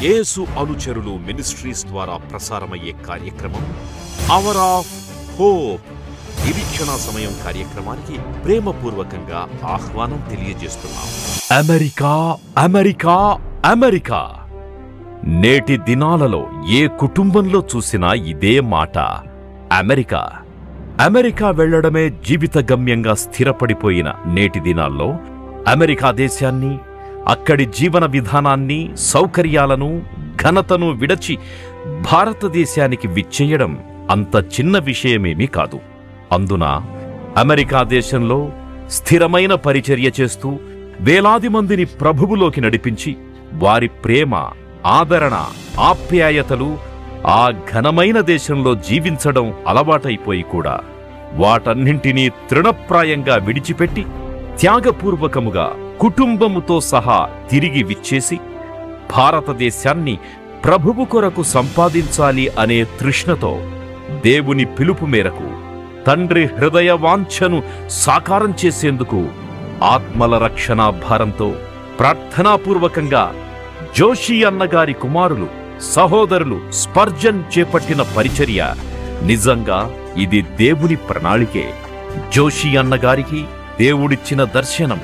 యేసు అనుచరులు మినిస్ట్రీస్ ద్వారా ప్రసారమయ్యే కార్యక్రమం అవర్ ఆఫ్ హోప్. నిరీక్షణ సమయం కార్యక్రమానికి ప్రేమపూర్వకంగా ఆహ్వానం తెలియజేస్తున్నాం. America, America, America. నేటి దినాలలో ఏ కుటుంబంలో చూసినా ఇదే మాట, అమెరికా. అమెరికా వెళ్లడమే జీవిత గమ్యంగా స్థిరపడిపోయిన నేటి దినాల్లో అమెరికా దేశాన్ని, అక్కడి జీవన విధానాన్ని, సౌకర్యాలను, ఘనతను విడచి భారతదేశానికి విచ్చేయడం అంత చిన్న విషయమేమీ కాదు. అందున అమెరికా దేశంలో స్థిరమైన పరిచర్య చేస్తూ వేలాది మందిని ప్రభువులోకి నడిపించి వారి ప్రేమ, ఆదరణ, ఆప్యాయతలు ఆ ఘనమైన దేశంలో జీవించడం అలవాటైపోయి కూడా వాటన్నింటినీ తృణప్రాయంగా విడిచిపెట్టి త్యాగపూర్వకముగా కుటుంబముతో సహా తిరిగి విచ్చేసి భారతదేశాన్ని ప్రభువు కొరకు సంపాదించాలి అనే తృష్ణతో దేవుని పిలుపు మేరకు తండ్రి హృదయ వాంఛను సాకారం చేసేందుకు ఆత్మల రక్షణ భారంతో ప్రార్థనాపూర్వకంగా జోషి అన్నగారి కుమారులు, సహోదరులు స్పర్జన్ చేపట్టిన పరిచర్య నిజంగా ఇది దేవుని ప్రణాళికే. జోషి అన్నగారికి దేవుడిచ్చిన దర్శనం,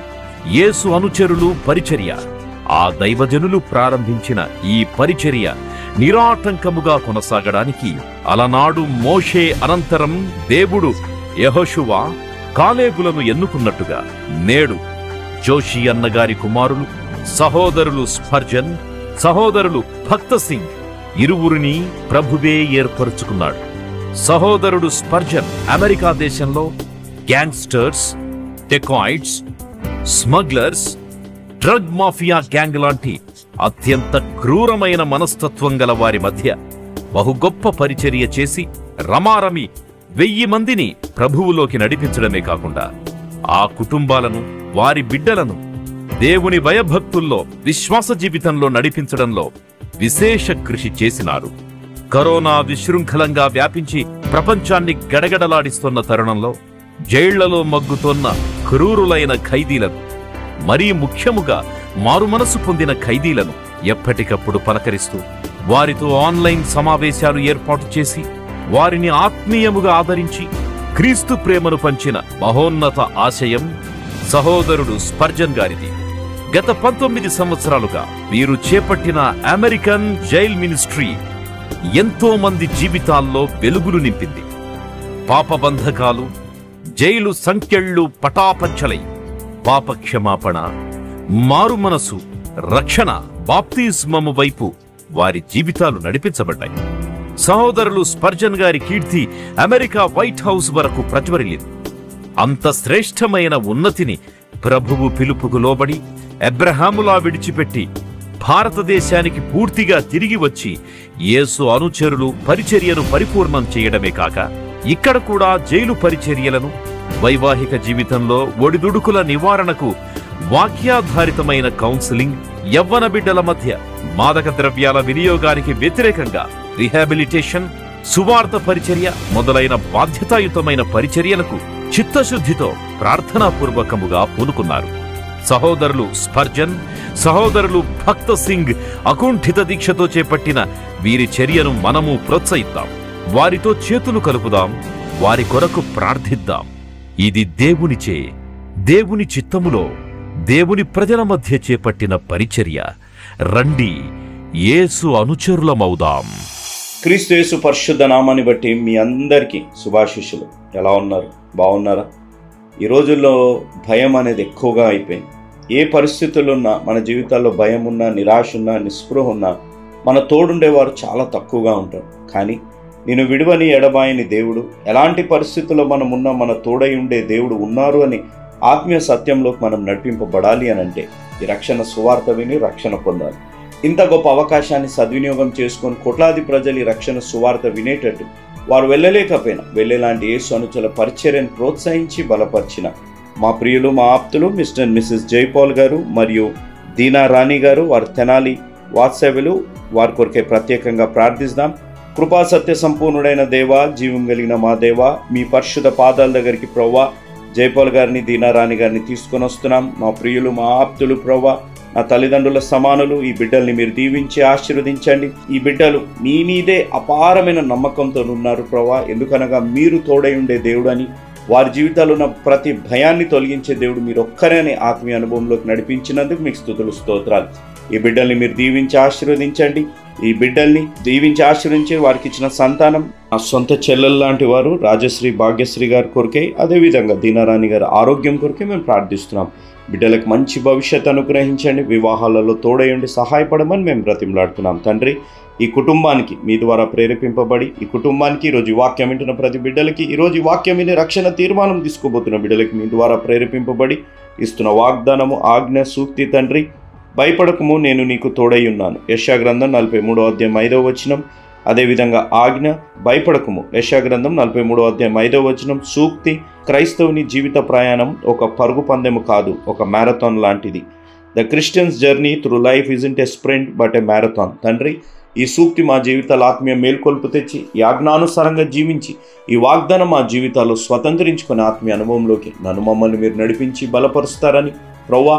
యేసు అనుచరులు పరిచర్య, ఆ దైవజనులు ప్రారంభించిన ఈ పరిచర్య నిరాటంకముగా కొనసాగడానికి అలనాడు మోషే అనంతరం దేవుడు యెహోషువ, కాలేబులను ఎన్నుకున్నట్టుగా నేడు జోషి అన్నగారి కుమారులు, సహోదరులు స్పర్జన్, సహోదరులు భక్త సింగ్ ఇరువురిని ప్రభువే ఏర్పరుచుకున్నాడు. సహోదరుడు స్పర్జన్ అమెరికా దేశంలో gangsters, dacoits, smugglers, drug mafia gang లాంటి అత్యంత క్రూరమైన మనస్తత్వం గల వారి మధ్య బహు గొప్ప పరిచర్య చేసి రమారమి 1000 మందిని ప్రభువులోకి నడిపించడమే కాకుండా ఆ కుటుంబాలను, వారి బిడ్డలను దేవుని భయభక్తుల్లో, విశ్వాస జీవితంలో నడిపించడంలో విశేష కృషి చేసినారు. కరోనా విశృంఖలంగా వ్యాపించి ప్రపంచాన్ని గడగడలాడిస్తున్న తరుణంలో జైళ్లలో మగ్గుతోన్న క్రూరులైన ఖైదీలను, మరీ ముఖ్యముగా మారుమనసు పొందిన ఖైదీలను ఎప్పటికప్పుడు పలకరిస్తూ వారితో ఆన్లైన్ సమావేశాలు ఏర్పాటు చేసి వారిని ఆత్మీయముగా ఆదరించి క్రీస్తు ప్రేమను పంచిన మహోన్నత ఆశయం సహోదరుడు స్పర్జన్ గారిది. గత 19 సంవత్సరాలుగా వీరు చేపట్టిన అమెరికన్ జైల్ మినిస్ట్రీ ఎంతో మంది జీవితాల్లో వెలుగులు నింపింది. పాపబంధకాలు, జైలు సంఖ్యళ్లు పటాపంచలై పాపక్షమాపణ, మారుమనసు, రక్షణ, బాప్తిస్మము వైపు వారి జీవితాలు నడిపించబడ్డాయి. సహోదరులు స్పర్జన్ గారి కీర్తి అమెరికా వైట్ హౌస్ వరకు ప్రజ్వరిల్లింది. అంత శ్రేష్టమైన ఉన్నతిని ప్రభువు పిలుపుకు లోబడి అబ్రహాములా విడిచిపెట్టి భారతదేశానికి పూర్తిగా తిరిగి వచ్చి యేసు అనుచరులు పరిచర్యను పరిపూర్ణం చేయడమే కాక ఇక్కడ కూడా జైలు పరిచర్యలను, వైవాహిక జీవితంలో ఒడిదుడుకుల నివారణకు వాక్యాధారితమైన కౌన్సిలింగ్, యవ్వన బిడ్డల మధ్య మాదక ద్రవ్యాల వినియోగానికి వ్యతిరేకంగా రిహాబిలిటేషన్, సువార్త పరిచర్య మొదలైన బాధ్యతాయుతమైన పరిచర్యలకు చిత్తశుద్ధితో ప్రార్థనాపూర్వకముగా పూనుకున్నారు. సహోదరులు స్పర్జన్, సహోదరులు భక్త సింగ్ అకుంఠిత దీక్షతో చేపట్టిన వీరి చర్యను మనము ప్రోత్సహిద్దాం. వారితో చేతులు కలుపుదాం, వారి కొరకు ప్రార్థిద్దాం. ఇది దేవునిచే, దేవుని చిత్తములో, దేవుని ప్రజల మధ్య చేపట్టిన పరిచర్య. రండి, యేసు అనుచరులమవుదాం. క్రీస్తు యేసు పరిశుద్ధ నామాన్ని బట్టి మీ అందరికీ శుభాశీస్సులు. ఎలా ఉన్నారు? బాగున్నారా? ఈ రోజుల్లో భయం అనేది ఎక్కువగా అయిపోయింది. ఏ పరిస్థితుల్లో ఉన్నా, మన జీవితాల్లో భయం ఉన్నా, నిరాశ ఉన్నా, నిస్పృహ ఉన్నా మన తోడుండేవారు చాలా తక్కువగా ఉంటారు. కానీ నేను విడువని ఎడబాయని దేవుడు, ఎలాంటి పరిస్థితుల్లో మనం ఉన్నా మన తోడై ఉండే దేవుడు ఉన్నారు అని ఆత్మీయ సత్యంలోకి మనం నడిపింపబడాలి అని అంటే ఈ రక్షణ సువార్త విని రక్షణ పొందాలి. ఇంత గొప్ప అవకాశాన్ని సద్వినియోగం చేసుకొని కోట్లాది ప్రజలు ఈ రక్షణ సువార్త వినేటట్టు వారు వెళ్ళలేకపోయినా వెళ్ళేలాంటి యేసు అనుచరుల పరిచర్యను ప్రోత్సహించి బలపరిచిన మా ప్రియులు, మా ఆప్తులు మిస్టర్ అండ్ మిసెస్ జైపాల్ గారు మరియు దీనా రాణి గారు, వారి తెనాలి వాత్సవ్యులు, వారి కొరకే ప్రత్యేకంగా ప్రార్థిస్తాం. కృపా సత్య సంపూర్ణుడైన దేవా, జీవం కలిగిన మా దేవా, మీ పరిశుద్ధ పాదాల దగ్గరికి ప్రవ్వా జైపాల్ గారిని, దీనా రాణి గారిని తీసుకొని వస్తున్నాం. మా ప్రియులు, మా ఆప్తులు ప్రవ్వా, నా తల్లిదండ్రుల సమానులు. ఈ బిడ్డల్ని మీరు దీవించి ఆశీర్వదించండి. ఈ బిడ్డలు మీ మీదే అపారమైన నమ్మకంతో ఉన్నారు ప్రభా. ఎందుకనగా మీరు తోడై ఉండే దేవుడు అని, వారి జీవితాల్లో ఉన్న ప్రతి భయాన్ని తొలగించే దేవుడు మీరు ఒక్కరే అనే ఆత్మీయ అనుభవంలోకి నడిపించినందుకు మీకు స్తుతులు స్తోత్రాలు. ఈ బిడ్డల్ని మీరు దీవించి ఆశీర్వదించండి. ఈ బిడ్డల్ని దీవించి ఆశీర్వదించి వారికి ఇచ్చిన సంతానం నా సొంత చెల్లెలు లాంటి వారు రాజశ్రీ భాగ్యశ్రీ గారి కొరకే, అదేవిధంగా దీనారాణి గారి ఆరోగ్యం కొరకే మేము ప్రార్థిస్తున్నాం. బిడ్డలకు మంచి భవిష్యత్తు అనుగ్రహించండి. వివాహాలలో తోడయండి, సహాయపడమని మేము బ్రతిమలాడుతున్నాం తండ్రి. ఈ కుటుంబానికి మీ ద్వారా ప్రేరేపింపబడి, ఈ కుటుంబానికి ఈరోజు ఈ వాక్యం వింటున్న ప్రతి బిడ్డలకి, ఈరోజు ఈ వాక్యం విని రక్షణ తీర్మానం తీసుకోబోతున్న బిడ్డలకి మీ ద్వారా ప్రేరేపింపబడి ఇస్తున్న వాగ్దానము, ఆజ్ఞ, సూక్తి తండ్రి. భయపడకము, నేను నీకు తోడై ఉన్నాను. యెషయా గ్రంథం 43వ అధ్యాయం 5వ వచనం. అదేవిధంగా ఆజ్ఞ, భయపడకము, యెషయా గ్రంథం 43వ అధ్యాయం 5వ వచనం. సూక్తి, క్రైస్తవుని జీవిత ప్రయాణం ఒక పరుగు పందెము కాదు, ఒక మ్యారథాన్ లాంటిది. The Christians journey through life isn't a sprint but a marathon. తండ్రి, ఈ సూక్తి మా జీవితాల ఆత్మీయ మేల్కొల్పు తెచ్చి, ఈ ఆజ్ఞానుసారంగా జీవించి, ఈ వాగ్దానం మా జీవితాల్లో స్వతంత్రించుకునే ఆత్మీయ అనుభవంలోకి మమ్మల్ని మీరు నడిపించి బలపరుస్తారని ప్రభువా.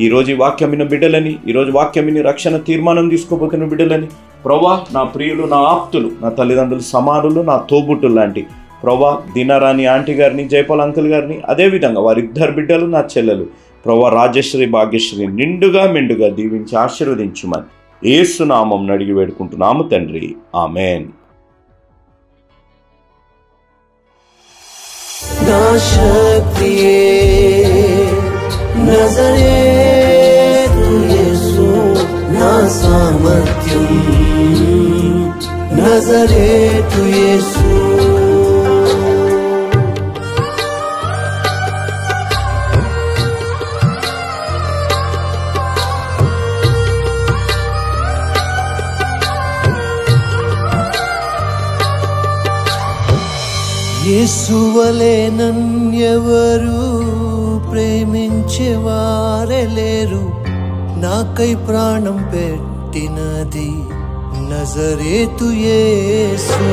ఈరోజు ఈ వాక్యం విన్న బిడ్డలని, ఈరోజు వాక్యం విని రక్షణ తీర్మానం తీసుకోబోతున్న బిడ్డలని ప్రభువా, నా ప్రియులు, నా ఆప్తులు, నా తల్లిదండ్రులు సమానులు, నా తోబుట్టులు లాంటి ప్రభువా, దీనారాణి ఆంటీ గారిని, జయపాల్ అంకుల్ గారిని, అదేవిధంగా వారిద్దరు బిడ్డలు, నా చెల్లెలు ప్రభువా రాజశ్రీ భాగ్యశ్రీ నిండుగా మెండుగా దీవించి ఆశీర్వదించుమని యేసు నామం అడిగి వేడుకుంటున్నాము తండ్రి. ఆమేన్. నా శక్తియే నజరేతు యేసు, నా సామర్థ్యం నజరేతు యేసు. యేసువలే నన్నెవరు ప్రేమించేవారే లేరు, నాకై ప్రాణం పెట్టినది నజరేతు యేసు.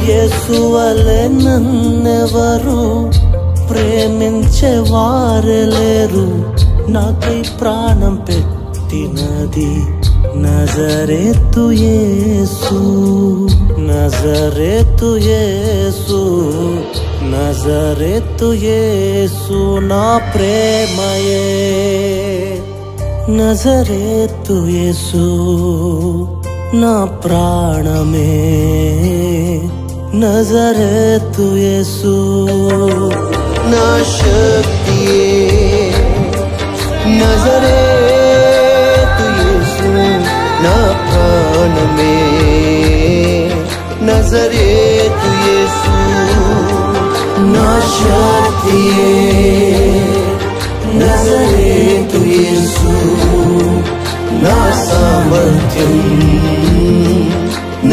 యేసువలే నన్నెవరు ప్రేమించేవారే లేరు, నాకై ప్రాణం పెట్టినది నజరేతు యేసు. నజరేతు యేసు, నజరేతు యేసు నా ప్రేమయే. నజరేతు యేసు నా ప్రాణమే. నజరేతు యేసు నా శక్తియే. నజరేతు యేసు నా ప్రాణమే. నజరేతు యేసు నా శక్తియే. నజరేతు యేసు నా సామర్థ్యం.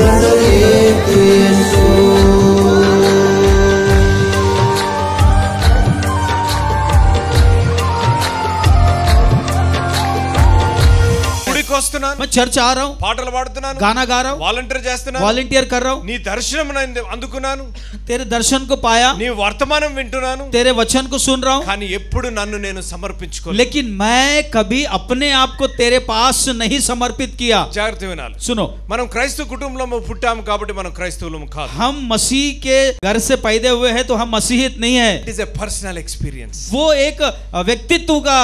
నజరేతు యేసు. मैं चर्च आ रहा हूँ, పాటలు పాడుతున్నాను, गाना गा रहा हूँ, వాలంటీర్ చేస్తున్నాను, वॉलंटियर कर रहा हूँ, నీ దర్శనం నేను అందుకున్నాను, तेरे दर्शन को पाया, నీ వర్తమానం వింటున్నాను, तेरे वचन को सुन रहा हूँ, కానీ ఎప్పుడు నన్ను నేను సమర్పించుకోలేదు. लेकिन मैं कभी अपने आप को तेरे पास नहीं समर्पित किया. జాగ్రత్త వినాలి. सुनो, మనం క్రైస్తవ కుటుంబంలో పుట్టాము కాబట్టి మనం క్రైస్తవులం కాదు. हम मसीह के घर से पैदा हुए हैं तो हम मसीहित नहीं है. It is a personal experience. वो एक व्यक्तित्व का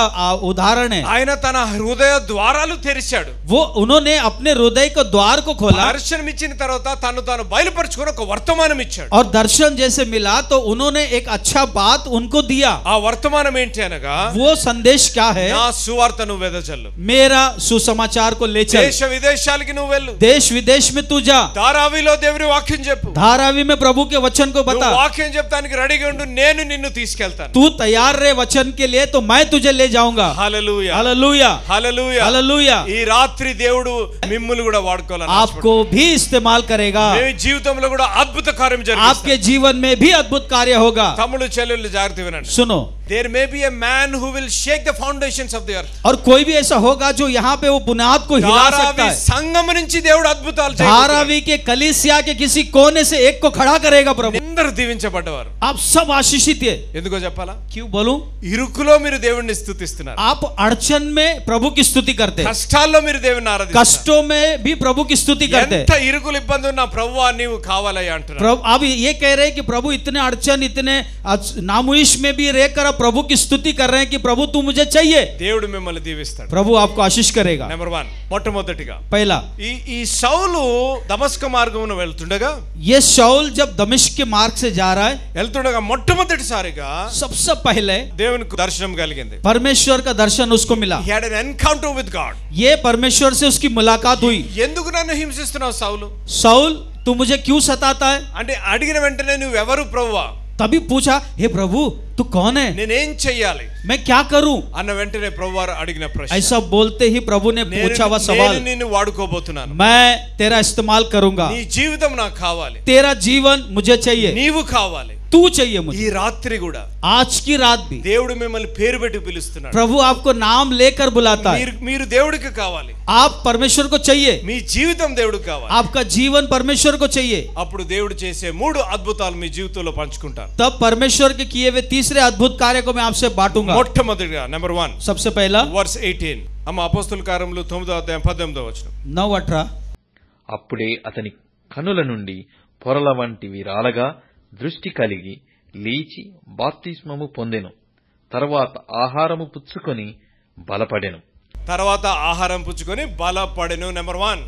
उदाहरण है. ఆయన తన హృదయ ద్వారాలు తెరిచాడు. वो उन्होंने अपने हृदय को द्वार को खोला, దర్శనం ఇచ్చిన తర్వాత తను తాను బయలుపరుచుకొని ఒక వర్తమానం ఇచ్చాడు. और दर्शन जैसे मिला तो उन्होंने एक अच्छा बात उनको दिया. ఆ వర్తమానం ఏంటి అనగా, वो संदेश क्या है? నా సువార్త నువ్వు వెదజల్లు, मेरा सुसमाचार को ले चल, దేశ విదేశాలకి నువ్వు వెళ్ళు, देश विदेश में तू जा, ధారావిలో దేవుని వాక్యం చెప్పు, धारावी में प्रभु के वचन को बता. నువ్వు వాక్యం చెప్తానికి రెడీగా ఉండు, నేను నిన్ను తీసుకెళ్తాను. तू तैयार रहे वचन के लिए तो मैं तुझे ले जाऊंगा. హల్లెలూయా, हालेलुया, హల్లెలూయా, हालेलुया. ఈ రాత్రి దేవుడు మిమ్ములు కూడా వాడుకోవాలని आपको भी इस्तेमाल करेगा, మీ జీవితంలో కూడా అద్భుత కార్యం జరిగిస్తాడు. आपके जीवन में भी अद्भुत कार्य होगा. తమ్ముడు చెల్లెళ్ళు జాగ్రత్త వినండి. सुनो, There may be a man who will shake the foundations of the earth. और कोई भी ऐसा होगा जो यहाँ पे वो बुनियाद को हिला सकता धारावी है। సంఘం నుంచి దేవుడు అద్భుతాలు చేయబోతున్నాడు. धारावी के कलीसिया के किसी कोने से एक को खड़ा करेगा प्रभु। అందరూ దీవించబడ్డవారు. आप सब आशीषित है। ఎందుకో చెప్పాలా? क्यों बोलूं? ఇరుకులో మీరు దేవుణ్ణి స్తుతిస్తున్నారు. आप अड़चन में प्रभु की स्तुति करते हैं। కష్టాల్లో మీరు దేవుణ్ణి ఆరాధిస్తారు. कष्टों में भी प्रभु की स्तुति करते हैं। ఎంత ఇరుకులు ఇబ్బంది ఉన్నా ప్రభువా నీవు కావాలయ్యా అంటున్నారు. प्रभु अब ये कह रहे हैं कि प्रभु इतने अड़चन इतने नामुइश में भी रहकर प्रभु की स्तुति कर रहे हैं कि प्रभु तू मुझे चाहिए। దేవుడు మిమ్మల్ని దీవిస్తాడు. प्रभु आपको आशीष करेगा। నెంబర్ 1 మొట్టమొదటిగా पहला, ఈ సౌలు దమస్క మార్గమున వెళ్తుండగా ये शाऊल जब दमिश्क के मार्ग से जा रहा है, వెళ్తుండగా మొట్టమొదటిసారిగా सबसे पहले దేవునికి దర్శనం కలిగింది. परमेश्वर का दर्शन उसको मिला। He had an encounter with God. ये परमेश्वर से उसकी मुलाकात हुई। ఎందుకు నన్ను హింసిస్తున్నావు సౌలు? शाऊल तू मुझे क्यों सताता है? అంటే అడిగిన వెంటనే నువ్వు ఎవరు ప్రభువా? तभी पूछा, हे प्रभु तू कौन है? నేనేం చెయ్యాలి मैं क्या करूं? అన్న వెంటనే ప్రభువారు అడిగిన ప్రశ్న. ऐसा बोलते ही प्रभु ने पूछा हुआ నేను सवाल, నిన్ను వాడుకోబోతున్నాను. मैं तेरा इस्तेमाल करूंगा। నీ జీవితం నాకు కావాలి. तेरा जीवन मुझे चाहिए, నీవు కావాలి. तू चाहिए ఈ मुझे। రాత్రి కూడా आज की रात भी దేవుడు మిమ్మల్ని పేరు పెట్టి పిలుస్తున్నాడు. प्रभु आपको नाम लेकर बुलाता है। మీరు దేవుడికి కావాలి. आप परमेश्वर को चाहिए, మీ జీవితం దేవుడికి కావాలి. आपका जीवन परमेश्वर को चाहिए। అప్పుడు దేవుడు చేసే 3 అద్భుతాలు మీ జీవితంలో పంచుకుంటాను. तब परमेश्वर के किए हुए तीसरे अद्भुत कार्य को मैं आपसे बांटूंगा। మొట్టమొదటిగా నెంబర్ 1 सबसे पहला వర్స్ 18 అమ్మ అపోస్తల కార్యములు 9వ అధ్యాయం 18వ వచనం. 9:18 అప్పుడే అతని కనుల నుండి పొరల వంటివి రాలగా దృష్టి కలిగి లేచి బాప్తిస్మము పొందెను. తర్వాత ఆహారము పుచ్చుకొని బలపడెను. తర్వాత ఆహారం పుచ్చుకొని బలపడెను. నెంబర్ 1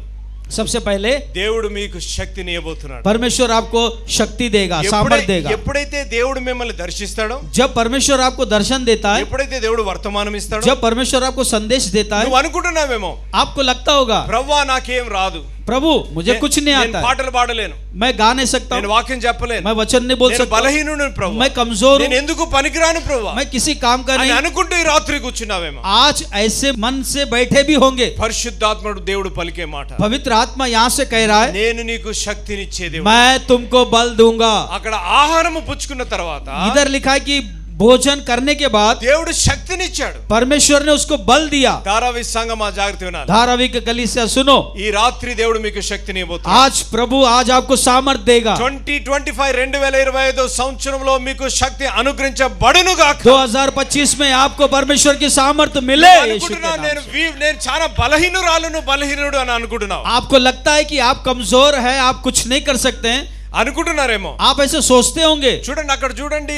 सबसे पहले దేవుడు మీకు శక్తిని ఇవ్వబోతున్నాడు. परमेश्वर आपको शक्ति देगा, सामर्थ्य देगा। ఎప్పుడైతే దేవుడు మిమ్మల్ని దర్శిస్తాడో, जब परमेश्वर आपको दर्शन देता है, ఎప్పుడైతే దేవుడు వర్తమానం ఇస్తాడో, जब परमेश्वर आपको संदेश देता है, నువ్వు అనుకుంటున్నావేమో आपको लगता होगा ప్రభువా నాకేం రాదు, प्रभु मुझे कुछ नहीं నేను आता है, పాటలు పాడలేను, मैं गा नहीं सकता నేను हूँ, వాక్యం చెప్పలేను, मैं वचन नहीं बोल నేను सकता, బలహీనుడిని ప్రభువా, मैं कमजोर నేను हूँ, ఎందుకు పనికిరాను ప్రభువా मैं किसी काम का అని नहीं। అనుకుంటూ ఈ రాత్రి కూర్చున్నావేమో. आज ऐसे मन से बैठे भी होंगे। పరిశుద్ధాత్ముడు దేవుడు పలికే మాట, पवित्र आत्मा यहाँ से कह रहा है, నేను నీకు శక్తినిచ్చే దేవుడు. मैं तुमको बल दूंगा। అక్కడ ఆహారము పుచ్చుకున్న తర్వాత इधर लिखा है कि भोजन करने के बाद దేవుడు శక్తినిచ్చాడు. परमेश्वर ने उसको बल दिया। ధారావి సంగమా జాగ్రత్త వినాలి. धारावी के कलीसिया सुनो, ఈ రాత్రి దేవుడు మీకు శక్తిని ఇవ్వబోతున్నాడు. आज प्रभु आज आपको सामर्थ देगा। 2025 సంవత్సరంలో మీకు శక్తి అనుగ్రహించబడును గాక. 2025 में आपको परमेश्वर की सामर्थ मिले। यीशु के అనుకుంటున్నావు नाम से। నేను చాలా బలహీనుడు అని అనుకుంటున్నావు. आपको लगता है कि आप कमजोर है, आप कुछ नहीं कर सकते हैं, అనుకుంటున్నారేమో. आप ऐसे सोचते होंगे। చూడండి అక్కడ చూడండి,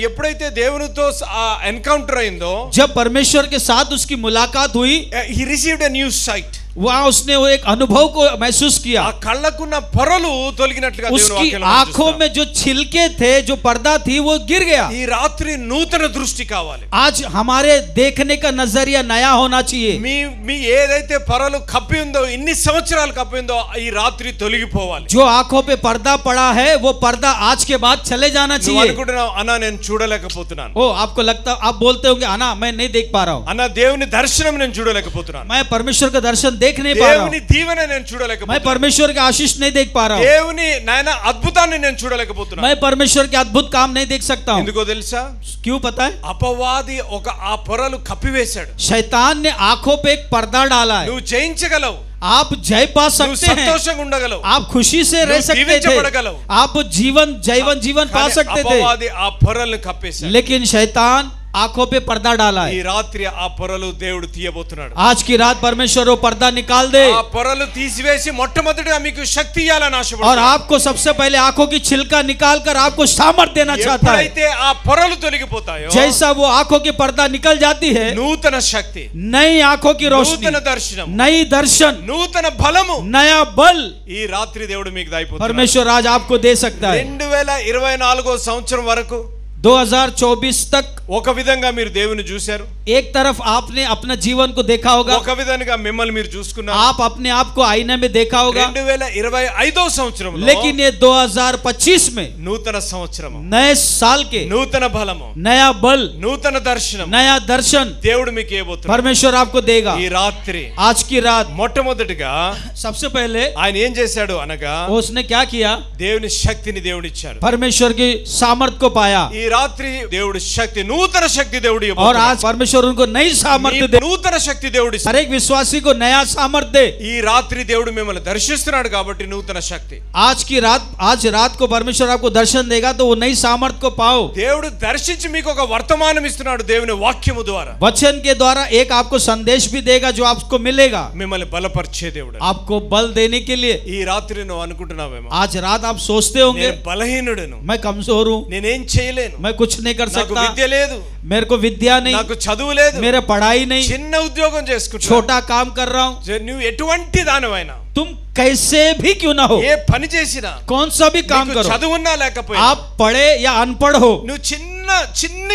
ఎప్పుడైతే దేవునితో ఎన్కౌంటర్ అయిందో, जब परमेश्वर के साथ उसकी मुलाकात हुई, he received a new sight. वहां उसने वो एक अनुभव को महसूस किया। ఆ కళ్ళకున్న పొరలు తొలగినట్లుగా దేవుని उसकी వాక్యంలో आंखों में जो छिलके थे, जो पर्दा थी, वो गिर गया। ఈ రాత్రి నూతన దృష్టి కావాలి. आज हमारे देखने का नजरिया नया होना चाहिए। మీ ఏదైతే పొరలు కప్పి ఉందో, ఇన్ని సంవత్సరాలు కప్పి ఉందో, ఈ రాత్రి తొలగిపోవాలి. जो आंखों पे पर्दा पड़ा है, वो पर्दा आज के बाद चले जाना నువ్వు चाहिए। అనుకుంటున్నావు అన్నా నేను చూడలేకపోతున్నాను, ओ आपको लगता, आप बोलते होंगे अना मैं नहीं देख पा रहा हूँ, అన్న దేవుని దర్శనం నేను చూడలేకపోతున్నాను, मैं परमेश्वर का दर्शन देख नहीं पा रहा దేవుని हूँ, దీవెన నేను मैं చూడలేకపోతున్నాను, परमेश्वर का आशीष नहीं देख पा रहा हूँ, దేవుని నాయన అద్భుతాన్ని నేను చూడలేకపోతున్నాను. मैं परमेश्वर के अद्भुत काम नहीं देख सकता हूँ। ఎందుకో తెలుసా? क्यों पता है? అపవాది ఆ పొరలు కప్పివేశాడు. शैतान ने आंखों पे एक पर्दा डाला है। నువ్వు జయించగలవు, आप जय पा నువ్వు सकते हैं, సంతోషంగా ఉండగలవు, आप खुशी से रह నువ్వు सकते थे, దీవించబడగలవు. आप जीवन पा కానీ सकते थे, అపవాది ఆ పొరలను కప్పేశాడు. लेकिन शैतान आंखों पे पर्दा डाला ఈ है। రాత్రి ఆ పొరలు దేవుడు తీయబోతున్నాడు. आज की रात परमेश्वर वो पर्दा निकाल दे ఆ పొరలు తీసివేసి మొట్టమొదటిగా మీకు శక్తి ఇవ్వాలని और ఆశపడుతున్నాడు. आपको सबसे पहले आंखों की छिलका निकाल कर आपको सामर्थ देना चाहता है। ఎప్పుడైతే ఆ పొరలు తొలగిపోతాయో, जैसा वो आंखों की पर्दा निकल जाती है, నూతన శక్తి, नई आंखों की रोशनी, నూతన దర్శనం, नई दर्शन, నూతన బలము नया बल ఈ రాత్రి దేవుడు మీకు దయపోతున్నాడు. परमेश्वर आज आपको दे सकता है। 2024 సంవత్సరం వరకు 2024 तक ఒక విధంగా మీరు దేవుని చూశారు, एक तरफ आपने अपना जीवन को देखा होगा, ఒక విధంగా మిమ్మల్ని మీరు చూసుకున్నారు. आप अपने आप को आईने में देखा होगा, 2025వ సంవత్సరంలో लेकिन ये 2025 में నూతన సంవత్సరము, नए साल के నూతన బలము, नया बल, నూతన దర్శనం नया दर्शन దేవుడు మీకు ఇవ్వబోతున్నాడు. परमेश्वर आपको देगा. ఈ రాత్రి आज की रात మొట్టమొదటిగా सबसे पहले ఆయన ఏం చేశాడు అనగా उसने क्या किया, దేవుని శక్తిని దేవుడు ఇచ్చాడు. परमेश्वर की सामर्थ को पाया, ఈ రాత్రి దేవుడి శక్తి, నూతన శక్తి దేవుడు और ఇవ్వబోతున్నాడు. आज परमेश्वर उनको नई सामर्थ्य दे, నూతన శక్తి దేవుడు ఇస్తాడు. हर एक विश्वासी को नया सामर्थ्य दे. ఈ రాత్రి దేవుడు మిమ్మల్ని దర్శిస్తున్నాడు కాబట్టి నూతన శక్తి. आज रात को परमेश्वर आपको दर्शन देगा तो वो नई सामर्थ्य को पाओ. దేవుడు దర్శించి మీకు ఒక వర్తమానం ఇస్తున్నాడు దేవుని వాక్యము ద్వారా. वचन के द्वारा एक आपको संदेश भी देगा जो आपको मिलेगा, మిమ్మల్ని బలపరిచే దేవుడు. आपको बल देने के लिए. ఈ రాత్రి నువ్వు అనుకుంటున్నావేమో, आज रात आप सोचते होंगे నేను బలహీనుడను, मैं कमजोर हूँ, నేనేం చేయలేను, मैं कुछ नहीं कर నాకు सकता, విద్య లేదు, मेरे को विद्या नहीं, నాకు చదువు లేదు, मेरे पढ़ाई नहीं, చిన్న ఉద్యోగం చేసుకుంటా, छोटा काम कर रहा हूँ. నువ్వు ఎటువంటి దానివైనా, तुम कैसे भी क्यों ना हो, ఏ పని చేసినా, कौन सा भी काम నీకు करो, చదువున్నా లేకపోయినా, आप पढ़े या अनपढ़ हो, నువ్వు చిన్న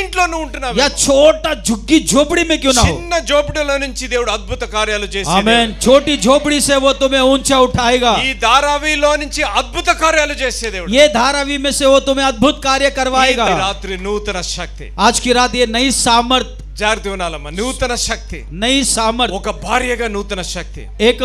ఇంట్లో నువ్వు ఉంటున్నావు, या छोटा झुग्गी झोपड़ी में क्यों ना हो, చిన్న జోపిడిలో నుంచి దేవుడు అద్భుత కార్యాలు చేసి, आमेन. छोटी झोपड़ी से वो तुम्हें ऊंचा उठाएगा. ఈ ధారావిలో నుంచి అద్భుత కార్యాలు చేసే దేవుడు. ये धारावी में से वो तुम्हें अद्भुत कार्य करवाएगा. ఈ రాత్రి నూతన శక్తి, आज की रात ये नई सामर्थ, జాగ్రత్త వినాలమ్మా, నూతన శక్తి, नई सामर्थ, ఒక భార్యగా నూతన శక్తి, एक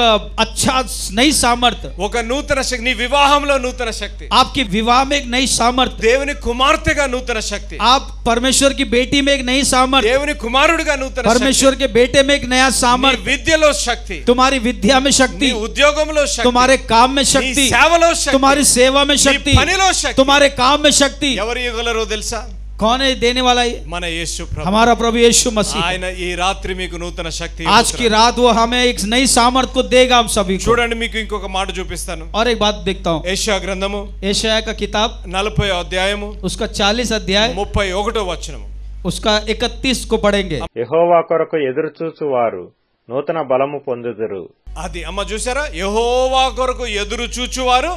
अच्छा नई सामर्थ, ఒక నూతన శక్తి, నీ వివాహంలో నూతన శక్తి, आपके विवाह में एक नई सामर्थ, దేవుని కుమార్తెగా నూతన శక్తి, आप परमेश्वर की बेटी में एक नई सामर्थ, దేవుని కుమారుడిగా నూతన శక్తి, परमेश्वर के बेटे में एक नया నీ सामर्थ, విద్యలో శక్తి, तुम्हारी विद्या में నీ शक्ति, ఉద్యోగంలో శక్తి, तुम्हारे काम में నీ शक्ति, సేవలో శక్తి, तुम्हारी सेवा में शक्ति, నీ పనిలో శక్తి. तुम्हारे काम में शक्ति. ఎవరు ఇవ్వగలరో తెలుసా? कौन है देने वाला? ये మన యేసు ప్రభు. हमारा प्रभु यीशु मसीह. ఆయన ఈ రాత్రి మీకు నూతన శక్తి आज की ఇవ్వబోతున్నాడు. रात वो हमें एक नई सामर्थ को देगा हम सभी को. చూడండి, మీకు ఇంకొక మాట చూపిస్తాను. और एक बात देखता हूँ, యెషయా గ్రంథము यशायाह का किताब 40వ అధ్యాయము उसका 40 अध्याय 31వ వచనము. उसका 31 को पढ़ेंगे. యెహోవా కొరకు ఎదురుచూచువారు నూతన బలము పొందుదురు. అది అమ్మ చూసారా, యెహోవా కొరకు ఎదురు చూచువారు,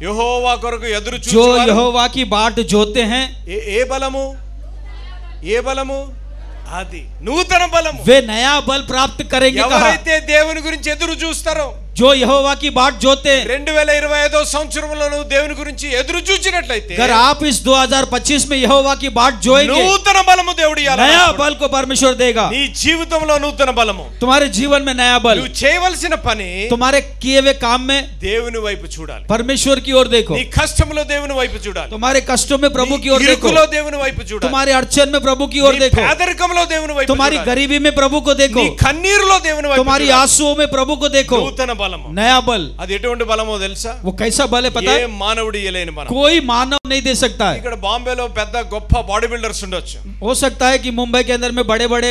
యెహోవా కొరకు ఎదురు जो చూచువారు, यहोवा की बाट जोते हैं ఏ బలము, ఏ బలము, అది నూతన బలము. वे नया बल प्राप्त करेंगे. कहा ఎవరైతే దేవుని గురించి ఎదురు చూస్తారో, जो यहोवा की बाट जोते हैं. 2025వ సంవత్సరంలో నువ్వు దేవుని గురించి ఎదురు చూచినట్లయితే अगर आप इस 2025 में यहोवा की बाट जोएंगे, నూతన బలము దేవుడు ఇవ్వాలి. नया बल को परमेश्वर देगा. నీ జీవితంలో నూతన బలము, तुम्हारे जीवन में नया बल, నువ్వు చేయవలసిన పని तुम्हारे किए हुए काम में దేవుని వైపు చూడాలి. परमेश्वर की ओर देखो. నీ కష్టంలో దేవుని వైపు చూడాలి, तुम्हारे कष्टों में प्रभु की ओर నీ देखो. ఇరుకులో దేవుని వైపు చూడాలి, तुम्हारे अड़चन में प्रभु की ओर నీ देखो. పేదరికంలో దేవుని వైపు तुम्हारी చూడాలి, गरीबी में प्रभु को देखो. నీ కన్నీరులో దేవుని వైపు तुम्हारी చూడాలి. आंसुओं में प्रभु को देखो. నూతన బలము, नया बल, అది ఎటువంటి బలమో తెలుసా? वो कैसा बल है पता ఏ है? మానవుడు ఇయ్యలేని బలం. कोई मानव नहीं दे सकता है. ఇక్కడ బాంబేలో పెద్ద గొప్ప బాడీ బిల్డర్స్ ఉండొచ్చు, हो सकता है कि मुंबई के अंदर में बड़े बड़े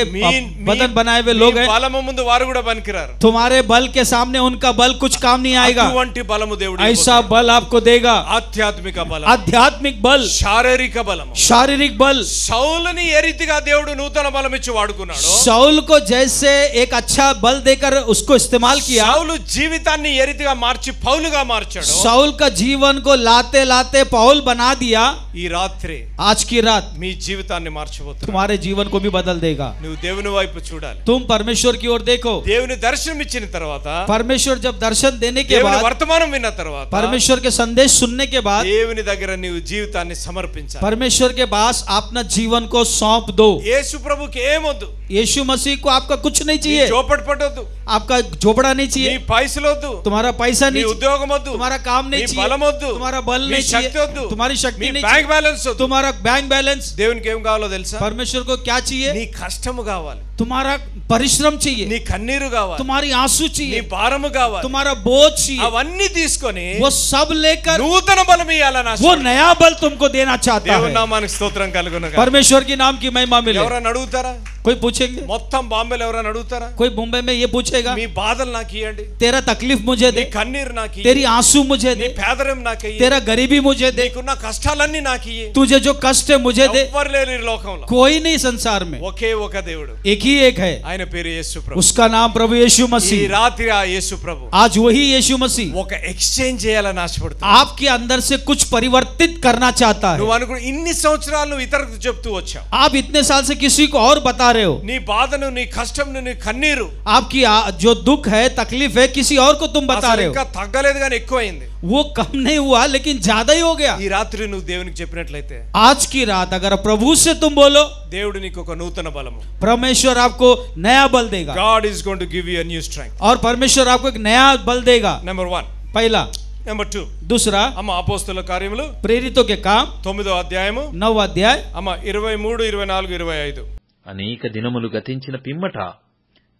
बदन बनाए हुए लोग మీ हैं. బలము ముందు వారు కూడా పనికిరారు. तुम्हारे बल के सामने उनका बल कुछ काम नहीं आएगा. అటువంటి బలము దేవుడు ऐसा बल आपको देगा. ఆధ్యాత్మిక బలం, आध्यात्मिक बल, శారీరక బలము. शारीरिक बल. సౌలుని ఏ రీతిగా దేవుడు నూతన బలం ఇచ్చి వాడుకున్నాడు, शाऊल को जैसे एक अच्छा बल देकर उसको इस्तेमाल किया, సౌలు జీవితాన్ని ఏ రీతిగా మార్చి పౌలుగా మార్చాడు, शाऊल का जीवन को लाते लाते पौल बना दिया. ఈ రాత్రి आज की रात మీ జీవితాన్ని మార్చబోతున్నాడు. तुम्हारे जीवन को भी बदल देगा. నువ్వు దేవుని వైపు చూడాలి. तुम परमेश्वर की ओर देखो. దేవుని దర్శనం ఇచ్చిన తర్వాత, परमेश्वर जब दर्शन देने के దేవుని बाद, వర్తమానం విన్న తర్వాత, परमेश्वर के संदेश सुनने के बाद, దేవుని దగ్గర నీవు జీవితాన్ని సమర్పించాలి. परमेश्वर के पास अपना जीवन को सौंप दो. యేసు ప్రభుకి ఏమొద్దు, यीशु मसीह को आपका कुछ नहीं నీ चाहिए. చోపటి పట్టొద్దు, आपका झोपड़ा नहीं నీ चाहिए. పైసలొద్దు, तुम्हारा पैसा నీ नहीं चाहिए. ఉద్యోగం వద్దు, तुम्हारा काम నీ नहीं బలం चाहिए. వద్దు, तुम्हारा बल నీ नहीं శక్తి चाहिए. వద్దు, तुम्हारी शक्ति నీ नहीं బ్యాంక్ चाहिए. బ్యాలెన్స్ వద్దు. तुम्हारा बैंक बैलेंस. దేవునికి ఏం కావాలో తెలుసా? परमेश्वर को क्या चाहिए? నీ కష్టము కావాలి, तुम्हारा परिश्रम चाहिए. నీ కన్నీరు కావాలి, तुम्हारी आंसू నీ चाहिए. భారము కావాలి. तुम्हारा बोझ चाहिए. అవన్నీ తీసుకొని वो सब लेकर నూతన బలం ఇవ్వాలని वो नया बल तुमको देना चाहता దేవుని है. నామానికి స్తోత్రం కలుగును గాక. परमेश्वर की नाम की महिमा मिले. ఎవరైనా అడుగుతారా? कोई पूछेंगे? మొత్తం బాంబేలో ఎవరైనా అడుగుతారా? कोई मुंबई में ये पूछेगा మీ బాధలు నాకు ఇవ్వండి, तेरा तकलीफ मुझे నీ दे, కన్నీరు నాకు तेरी ఇయ్యి, आंसू मुझे నీ दे, పేదరికం నాకు ఇయ్యి, तेरा गरीबी मुझे दे, నీకున్న కష్టాలన్నీ నాకు ఇయ్యి. तुझे जो कष्ट है मुझे दे. ఎవ్వరు లేరు ఈ లోకంలో, कोई नहीं संसार में, ఒకే ఒక దేవుడు, एक ही एक है. ఆయన పేరు యేసు ప్రభు. उसका नाम प्रभु यीशु ఈ मसीह. రాత్రి ఆ యేసు ప్రభు आज वही यीशु मसीह ఒక ఎక్స్చేంజ్ చేయాలని ఆశపడుతున్నాడు. आपके अंदर से कुछ परिवर्तित करना चाहता है. నువ్వు అనుకున్న ఇన్ని సంవత్సరాలు నువ్వు ఇతరులకు చెప్తూ వచ్చావు, आप इतने साल से किसी को और बता रहे हो, నీ బాధను, నీ కష్టంను, నీ కన్నీరు आपकी जो दुख है, तकलीफ है, किसी और को तुम बता అసలు रहे हो। ఇంకా తగ్గలేదు కానీ ఎక్కువైంది. वो कम नहीं हुआ लेकिन ज्यादा ही हो गया। ఈ రాత్రి నువ్వు దేవునికి చెప్పినట్లయితే, आज की रात अगर प्रभु से तुम बोलो, దేవుడు నీకు ఒక నూతన బలము, परमेश्वर आपको नया बल देगा, God is going to give you a new strength. और परमेश्वर आपको एक नया बल देगा। నెంబర్ 1. पहला। నెంబర్ 2, दूसरा, అమ్మ అపోస్తలుల కార్యములు प्रेरितों के काम 9వ అధ్యాయము 9 अध्याय అమ్మ 23, 24, 25. అనేక దినములు గతించిన పిమ్మట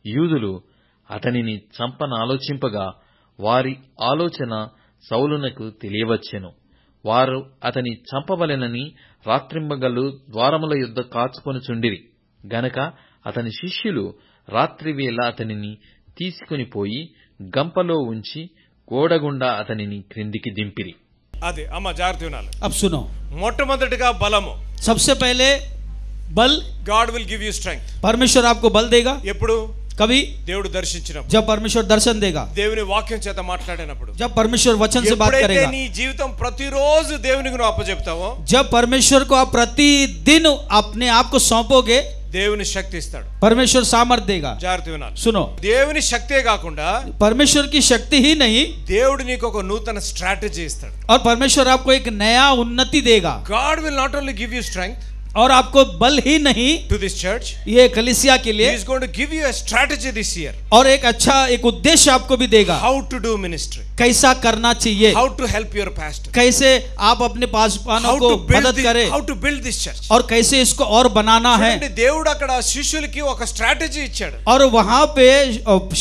యూదులు అతనిని చంపనాలోచింపగా వారి ఆలోచన సౌలునకు తెలియవచ్చెను. వారు అతని చంపవలెనని రాత్రింబగళ్ళు ద్వారముల యొద్ద కాచుకొనుచుండిరి గనక అతని శిష్యులు రాత్రివేళ అతనిని తీసుకుని పోయి గంపలో ఉంచి గోడగుండా అతనిని క్రిందికి దింపిరి. అదే అమ్మ జాగ్రత్త వినాలి. अब सुनो, మొట్టమొదటిగా బలము. सबसे पहले बल, God will give you strength. परमेश्वर आपको बल देगा। ఎప్పుడు? कभी దేవుడు దర్శించినప్పుడు, जब परमेश्वर दर्शन देगा, దేవుని వాక్యం చేత మాట్లాడినప్పుడు, जब परमेश्वर वचन से बात ఎప్పుడైతే करेगा, నీ జీవితం ప్రతిరోజు దేవునికి నువ్వు అప్పచెప్తావో, जब परमेश्वर को आप प्रतिदिन अपने आप को सौंपोगे, దేవుని శక్తి ఇస్తాడు, परमेश्वर सामर्थ देगा। జాగ్రత్త వినాలి. सुनो, దేవుని శక్తే కాకుండా परमेश्वर की शक्ति ही नहीं, దేవుడు నీకు ఒక నూతన స్ట్రాటజీ ఇస్తాడు. और परमेश्वर आपको एक नया उन्नति देगा, God will not only give you strength और आपको बल ही नहीं to this church, ये कलीसिया के he लिए, is going to give you a strategy this year, और एक अच्छा एक उद्देश्य आपको भी देगा, how to do ministry, कैसा करना चाहिए, how to help your pastor, कैसे आप अपने पासवानों how को to build मदद करें, how to build this church. और कैसे इसको और बनाना है। చూడండి, దేవుడు అక్కడ శిష్యులకి ఒక స్ట్రాటజీ ఇచ్చాడు. और वहां पे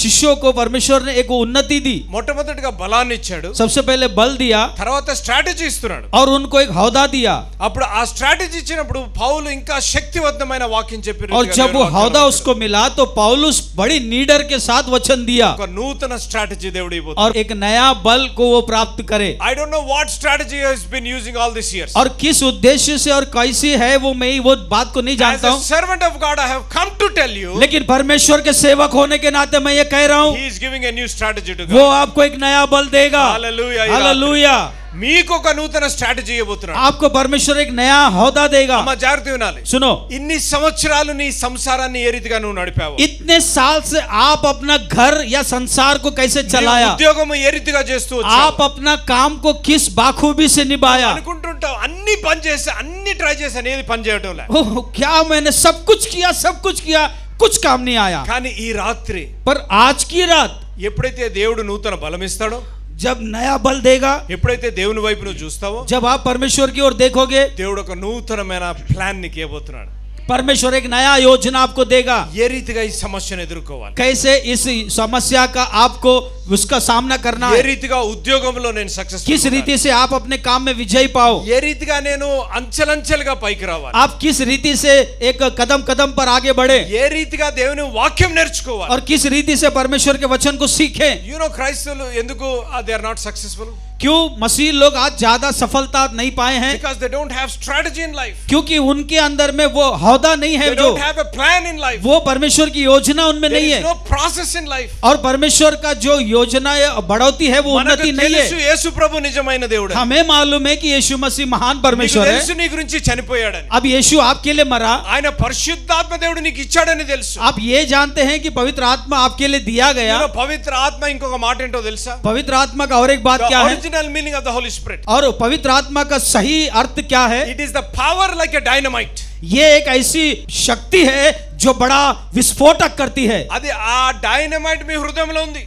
शिष्यों को परमेश्वर ने एक उन्नति दी, మొట్టమొదటిగా బలాన్ని ఇచ్చాడు, सबसे पहले बल दिया, తర్వాత స్ట్రాటజీ ఇస్తున్నాడు. और उनको एक हौदा दिया, అప్పుడు ఆ స్ట్రాటజీ ఇచ్చినప్పుడు పౌలు ఇంకా శక్తివంతమైన వాక్యం చెప్పి, और जब वो हौदा उसको मिला तो पौलुस बड़ी नीडर के साथ वचन दिया, ఒక నూతన స్ట్రాటజీ దేవుడు ఇవ్వబోతున్నాడు. और एक नया बल को वो प्राप्त करे। I don't know what strategy has been using all these years. और किस उद्देश्य से और कैसी है वो मैं वो बात को नहीं As जानता a हूँ, servant of God, I have come to tell you, लेकिन परमेश्वर के सेवक होने के नाते मैं ये कह रहा हूँ, he is giving a new strategy to वो God. आपको एक नया बल देगा। Hallelujah. हालेलुया। మీకు ఒక నూతన స్ట్రాటజీ ఇవ్వబోతున్నాడు. आपको परमेश्वर एक नया हौदा देगा। అమ్మ జాగ్రత్త వినాలి. सुनो, ఇన్ని సంవత్సరాలు నీ సంసారాన్ని ఏ రీతిగా నువ్వు నడిపావు, इतने साल से आप अपना घर या संसार को कैसे चलाया, ఉద్యోగం ఏ రీతిగా చేస్తూ వచ్చావు, आप अपना काम को किस बाखूबी से निभाया। అనుకుంటుంటావు అన్ని పని చేసి అన్ని ट्राई చేశాను, ఏది పని చేయటం లే, ओह, क्या मैंने सब कुछ किया, कुछ काम नहीं आया। కానీ ఈ రాత్రి पर आज की रात ఎప్పుడైతే దేవుడు నూతన బలం ఇస్తాడో, जब नया बल देगा, ఎప్పుడైతే దేవుని వైపు నువ్వు చూస్తావో, जब आप परमेश्वर की ओर देखोगे, దేవుడు ఒక నూతనమైన ప్లాన్ నీకు ఇవ్వబోతున్నాడు. परमेश्वर एक नया योजना आपको देगा, ఏ రీతిగా ఈ సమస్యను ఎదుర్కోవాలి, कैसे इस समस्या का आपको उसका सामना करना ఏ है, రీతిగా ఉద్యోగంలో నేను సక్సెస్, किस रीति से आप अपने काम में विजयी पाओ, ఏ రీతిగా నేను అంచెలంచెలుగా పైకి రావాలి, आप किस रीति से एक कदम कदम पर आगे बढ़े, ఏ రీతిగా దేవుని వాక్యం నేర్చుకోవాలి. और किस रीति से परमेश्वर के वचन को सीखें। యు నో క్రైస్తవులు ఎందుకు దే ఆర్ నాట్ సక్సెస్ఫుల్, क्यों मसीह लोग आज ज्यादा सफलता नहीं पाए हैं, because they don't have strategy in life, क्योंकि उनके अंदर में वो हौदा नहीं है, दे जो don't have a plan in life, वो परमेश्वर की योजना उनमें देयर नहीं इज है, नो प्रोसेस इन लाइफ. और परमेश्वर का जो योजना या बढ़ोती है वो మనకు उन्नति नहीं తెలుసు है। యేసు ప్రభు నిజమైన దేవుడు, हमें मालूम है कि यीशु मसीह महान నీకు परमेश्वर है। తెలుసు నీ గురించి చనిపోయాడని, अब यीशु आपके लिए मरा, ఆయన పరిశుద్ధాత్మ దేవుడు నీకు ఇచ్చాడని తెలుసు. आप ये जानते हैं कि पवित्र आत्मा आपके लिए दिया गया। You know, పవిత్ర ఆత్మ ఇంకొక మాట ఏంటో తెలుసా, पवित्र आत्मा का और एक बात क्या है, original meaning of the holy spirit, और पवित्र आत्मा का सही अर्थ क्या है, it is the power like a dynamite. ये एक ऐसी शक्ति है जो बड़ा विस्फोटक करती है। అది ఆ డైనమైట్ మీ హృదయంలో ఉంది,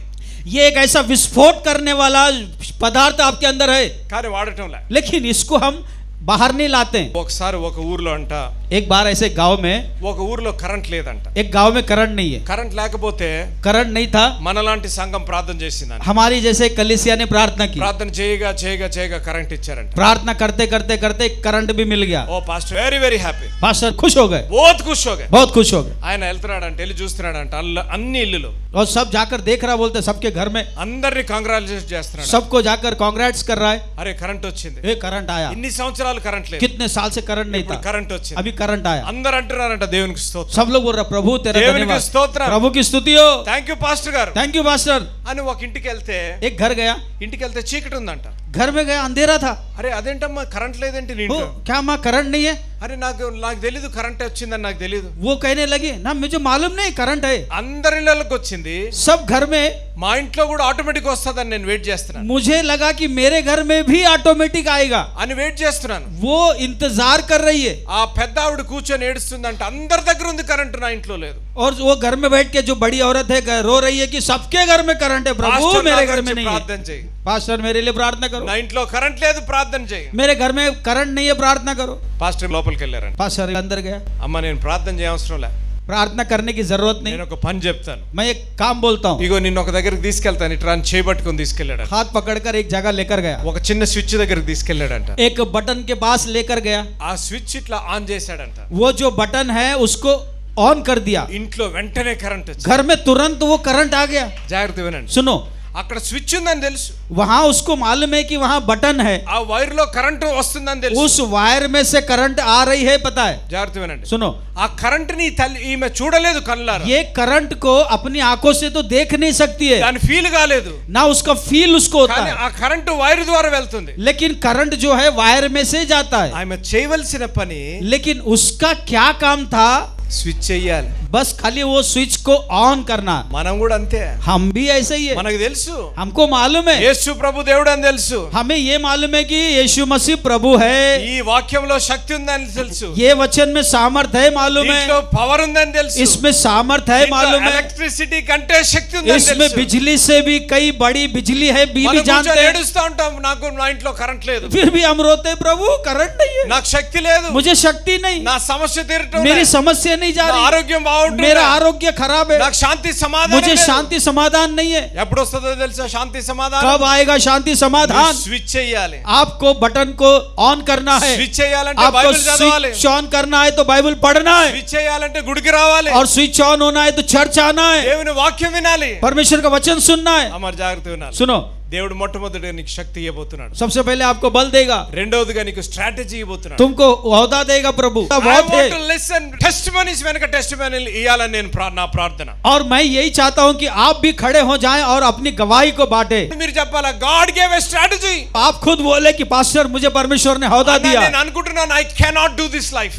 ये एक ऐसा विस्फोट करने वाला पदार्थ आपके अंदर है, కానీ వాడటం లే. लेकिन इसको हम बाहर नहीं लाते हैं। ఒకసారి ఒక ఊర్లో అంట, एक बार ऐसे गांव में, ఒక ఊర్లో కరెంట్ లేదంట. एक गांव में करंट नहीं है, కరెంట్ లేకపోతే करंट नहीं था, మనలాంటి సంఘం ప్రార్థన చేసిందంట. हमारी जैसे कलीसिया ने प्रार्थना की, ప్రార్థన చేయగా చేయగా చేయగా కరెంట్ ఇచ్చారంట. प्रार्थना करते करते करते करंट भी मिल गया। ఓ pastor very very happy, pastor खुश हो गए, बहुत खुश हो गए. बहुत खुश हो गए, ఆయన వెళ్తున్నాడంట, వెళ్ళి చూస్తున్నాడంట అన్ని ఇల్లులు, और सब जाकर देख रहा, बोलते सबके घर में, అందరిని కంగ్రాచులేట్ చేస్తున్నాడు. सबको जाकर कांग्रेट्स कर रहा है, అరే కరెంట్ వచ్చింది, ये करंट आया, ఇన్ని సంవత్సరాలు కరెంట్ లేదు, कितने साल से करंट नहीं ఇప్పుడు था, కరెంట్ వచ్చింది. अभी करंट आया। అందరూ అంటున్నారంట దేవునికి స్తోత్రం, सब लोग बोल रहे प्रभु तेरा దేవునికి धन्यवाद, స్తోత్రం, प्रभु की स्तुति हो, థ్యాంక్ యూ పాస్టర్ గారు थैंक यू पास्टर। అని ఒక ఇంటికి వెళ్తే, एक घर गया, ఇంటికి వెళ్తే చీకటి ఉందంట. घर में गया, अंधेरा था, అరే అదేంటమ్మా కరెంట్ లేదేంటి నీ ओ, ఇంట్లో, क्या माँ करंट नहीं है, అరే నాకు తెలీదు కరెంట్ వచ్చిందని నాకు తెలీదు. वो कहने लगी ना मुझे मालूम नहीं करंट है. అందరి ఇళ్ళకి వచ్చింది. सब घर में. మా ఇంట్లో కూడా ఆటోమేటిక్ వస్తదని నేను వెయిట్ చేస్తున్నాను. मुझे लगा कि मेरे घर में भी ऑटोमेटिक आएगा అని వెయిట్ చేస్తున్నాను. वो इंतजार कर रही है. ఆ పెద్ద ఆవిడ కూర్చొని ఏడుస్తుందంట, అందరి దగ్గర ఉంది కరెంట్, నా ఇంట్లో లేదు. और वो घर में बैठ के जो बड़ी औरत है रो रही है कि सबके घर में करंट है प्रभु, मेरे घर में नहीं है. ప్రార్థన చేయి. पास्टर मेरे लिए प्रार्थना करो. నా ఇంట్లో కరెంట్ లేదు, ప్రార్థన చేయి. मेरे घर में करंट नहीं है, प्रार्थना करो. పాస్టర్ లోపలికి వెళ్ళారంట. पास्टर अंदर गया. అమ్మ నేను ప్రార్థన చేయవసరం లే, प्रार्थना करने की जरूरत नहीं. నేను ఒక పని చెప్తాను. मैं एक काम बोलता हूँ. ఇగో నిన్ను ఒక దగ్గరికి తీసుకెళ్తాను, ఇట్లా అని చేయబట్టుకొని తీసుకెళ్ళాడు. हाथ पकड़कर एक जगह लेकर गया. ఒక చిన్న స్విచ్ దగ్గరికి తీసుకెళ్ళాడంట. एक बटन के पास लेकर गया. ఆ స్విచ్ ఇట్లా ఆన్ చేశాడంట. वो जो बटन है उसको ऑन कर दिया. ఇంట్లో వెంటనే కరెంట్ వచ్చింది. घर में तुरंत वो करंट आ गया. జాగ్రత్త వినండి. सुनो, అక్కడ స్విచ్ ఉందని తెలుసు, वहां उसको मालूम है कि वहां बटन है. ఆ వైర్ లో కరెంట్ వస్తుందని తెలుసు. उस वायर में से करंट आ रही है, पता है. జాగ్రత్త వినండి. सुनो, ఆ కరెంట్ ని ఈమె చూడలేదు కళ్ళారా. ये करंट को अपनी आंखों से तो देख नहीं सकती है, దాని ఫీల్ కాలేదు, ना उसका फील उसको होता కానీ है, ఆ కరెంట్ వైర్ ద్వారా వెళ్తుంది. लेकिन करंट जो है वायर में से जाता है. ఆమె చేయవలసిన పని लेकिन उसका क्या काम था? స్విచ్ చేయాలి. बस खाली वो स्विच को ऑन करना. మనం కూడా అంతే. हम भी ऐसे ही है. మనకు తెలుసు, हमको मालूम है, యేసు ప్రభు దేవుడు అని తెలుసు. हमें ये मालूम है कि यीशु मसीह प्रभु है. ఈ వాక్యంలో శక్తి ఉందని తెలుసు. ये वचन में सामर्थ है, मालूम है. దీంట్లో పవర్ ఉందని తెలుసు. इसमें सामर्थ है, मालूम है. ఎలక్ట్రిసిటీ కంటే శక్తి ఉందని इसमें తెలుసు. बिजली से भी कई बड़ी बिजली है, भी మనం जानते కూర్చొని हैं. ఏడుస్తూ ఉంటాం, నాకు నా ఇంట్లో కరెంట్ లేదు, फिर भी हम रोते हैं, प्रभु करंट नहीं है, నాకు శక్తి లేదు, मुझे शक्ति नहीं, నా సమస్య తీరటం मेरी లేదు, समस्या नहीं जा నా रही, ఆరోగ్యం బాగుంటుంది, मेरा आरोग्य खराब है, నాకు శాంతి సమాధానం मुझे లేదు. शांति समाधान नहीं है. ఎప్పుడు వస్తుందో తెలుసా శాంతి సమాధానం? कब आएगा शांति समाधान? స్విచ్ చేయాలి. आपको बटन को ऑन करना है. స్విచ్ చేయాలంటే आपको బైబిల్ చదవాలి. स्विच ऑन करना है तो बाइबल पढ़ना है, స్విచ్ చేయాలంటే గుడికి రావాలి. और स्विच ऑन होना है तो चर्च आना है, దేవుని వాక్యం వినాలి. परमेश्वर का वचन सुनना है. అమర్ జాగ్రత్త వినాలి. सुनो, దేవుడు మొట్టమొదటిగా నీకు శక్తి ఇవ్వబోతున్నాడు. सबसे पहले आपको बल देगा, రెండోదిగా నీకు స్ట్రాటజీ ఇవ్వబోతున్నాడు. तुमको ओहदा देगा प्रभु. I बहुत want है. to listen. Testimonies వెనక టెస్టిమనీలు ఇవ్వాలని నేను నా ప్రార్థన. और मैं यही चाहता हूं कि आप भी खड़े हो जाएं और अपनी गवाही को बांटे. మీరు చెప్పాలా, God gave a strategy. आप खुद बोले कि पास्टर मुझे परमेश्वर ने ओहदा दिया. నేను అనుకుంటున్నాను I cannot do this life.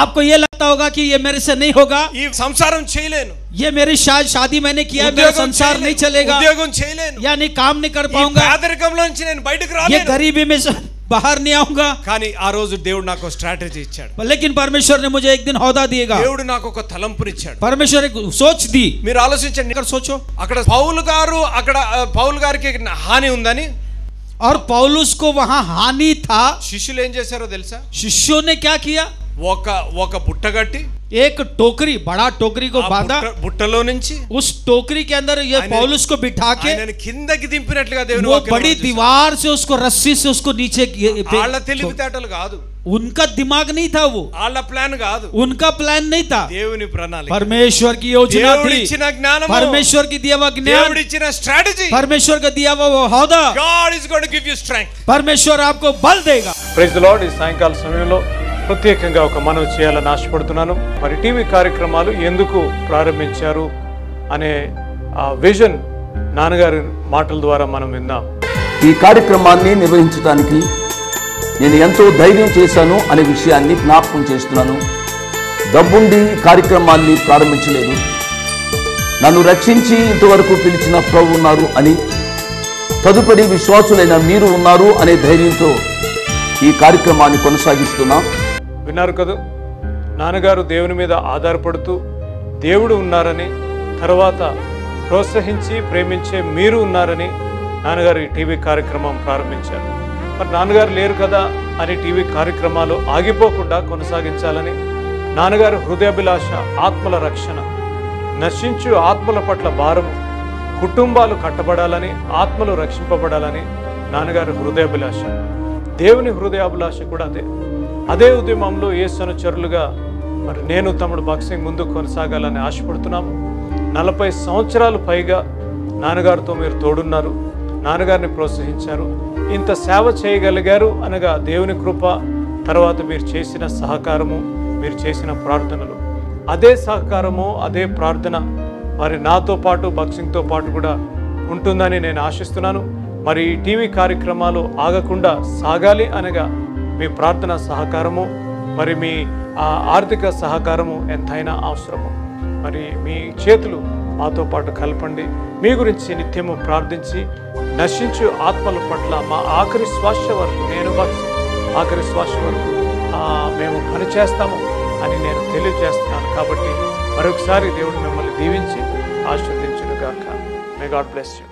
आपको ये लगता होगा कि ये मेरे से नहीं होगा, ఈ సంసారం చేయలేను, ये मेरी शादी मैंने किया, मेरा संसार नहीं चलेगा, ఉద్యోగం చేయలేను, यानी काम नहीं कर ఈ पाऊंगा, పేదరికంలో నుంచి నేను బయటకు ये రాలేను. गरीबी में से बाहर नहीं आऊंगा. కానీ ఆ రోజు దేవుడు నాకు స్ట్రాటజీ ఇచ్చాడు. लेकिन परमेश्वर ने मुझे एक दिन ओहदा दिएगा. దేవుడు నాకు ఒక తలంపునిచ్చాడు. परमेश्वर एक सोच दी. మీరు ఆలోచించండి. अगर सोचो, అక్కడ పౌలు గారికి హాని ఉందని और पौलुस को वहां हानि था. శిష్యులు ఏం చేశారో తెలుసా? शिष्यों ने क्या किया? ఒక బుట్ట కట్టి एक टोकरी, बड़ा टोकरी को बांधा, బుట్టలో నుంచి उस टोकरी के अंदर ये पौलुस को बिठा के ఆయనని కిందకి దింపినట్లుగా దేవుని वो వాక్యం बड़ी दीवार से उसको रस्सी से उसको नीचे వాళ్ళ తెలివితేటలు కాదు, उनका दिमाग नहीं था, वो వాళ్ళ ప్లాన్ కాదు, उनका प्लान नहीं था, దేవుని ప్రణాళిక, परमेश्वर की योजना దేవుడు थी, ఇచ్చిన జ్ఞానము, परमेश्वर की दिया हुआ ज्ञान, దేవుడు ఇచ్చిన స్ట్రాటజీ. परमेश्वर का दिया हुआ वो ओहदा. God is going to give you strength. परमेश्वर आपको बल देगा. Praise the lord. ఈ సాయంకాల సమయంలో ప్రత్యేకంగా ఒక మనవి చేయాలని ఆశపడుతున్నాను. మరి టీవీ కార్యక్రమాలు ఎందుకు ప్రారంభించారు అనే ఆ విజన్ నాన్నగారి మాటల ద్వారా మనం విందాం. ఈ కార్యక్రమాన్ని నిర్వహించడానికి నేను ఎంతో ధైర్యం చేశాను అనే విషయాన్ని జ్ఞాపకం చేస్తున్నాను. డబ్బుండి కార్యక్రమాన్ని ప్రారంభించలేదు. నన్ను రక్షించి ఇంతవరకు పిలిచిన ప్రభు ఉన్నారు అని, తదుపరి విశ్వాసులైన మీరు ఉన్నారు అనే ధైర్యంతో ఈ కార్యక్రమాన్ని కొనసాగిస్తున్నాం. విన్నారు కదా, నాన్నగారు దేవుని మీద ఆధారపడుతూ దేవుడు ఉన్నారని, తర్వాత ప్రోత్సహించి ప్రేమించే మీరు ఉన్నారని నాన్నగారు ఈ టీవీ కార్యక్రమం ప్రారంభించారు. మరి నాన్నగారు లేరు కదా అని టీవీ కార్యక్రమాలు ఆగిపోకుండా కొనసాగించాలని, నాన్నగారు హృదయాభిలాష ఆత్మల రక్షణ, నశించు ఆత్మల పట్ల భారము, కుటుంబాలు కట్టబడాలని, ఆత్మలు రక్షింపబడాలని నాన్నగారు హృదయాభిలాష. దేవుని హృదయాభిలాష కూడా అదే ఉద్యమంలో యేసు అనుచరులుగా మరి నేను తమ్ముడు బాక్సింగ్ ముందు కొనసాగాలని ఆశపడుతున్నాము. 40 సంవత్సరాలు పైగా నాన్నగారితో మీరు తోడున్నారు, నాన్నగారిని ప్రోత్సహించారు, ఇంత సేవ చేయగలిగారు అనగా దేవుని కృప, తర్వాత మీరు చేసిన సహకారము, మీరు చేసిన ప్రార్థనలు, అదే సహకారము అదే ప్రార్థన మరి నాతో పాటు బాక్సింగ్తో పాటు కూడా ఉంటుందని నేను ఆశిస్తున్నాను. మరి ఈ టీవీ కార్యక్రమాలు ఆగకుండా సాగాలి అనగా మీ ప్రార్థన సహకారము మరి మీ ఆర్థిక సహకారము ఎంతైనా అవసరము. మరి మీ చేతులు మాతో పాటు కలపండి. మీ గురించి నిత్యము ప్రార్థించి నశించు ఆత్మల పట్ల మా ఆఖరి శ్వాస వరకు, నేను భక్తి ఆఖరి శ్వాస వరకు మేము పనిచేస్తాము అని నేను తెలియజేస్తున్నాను. కాబట్టి మరొకసారి దేవుడు మిమ్మల్ని దీవించి ఆశీర్వదించును గాక. May God bless you.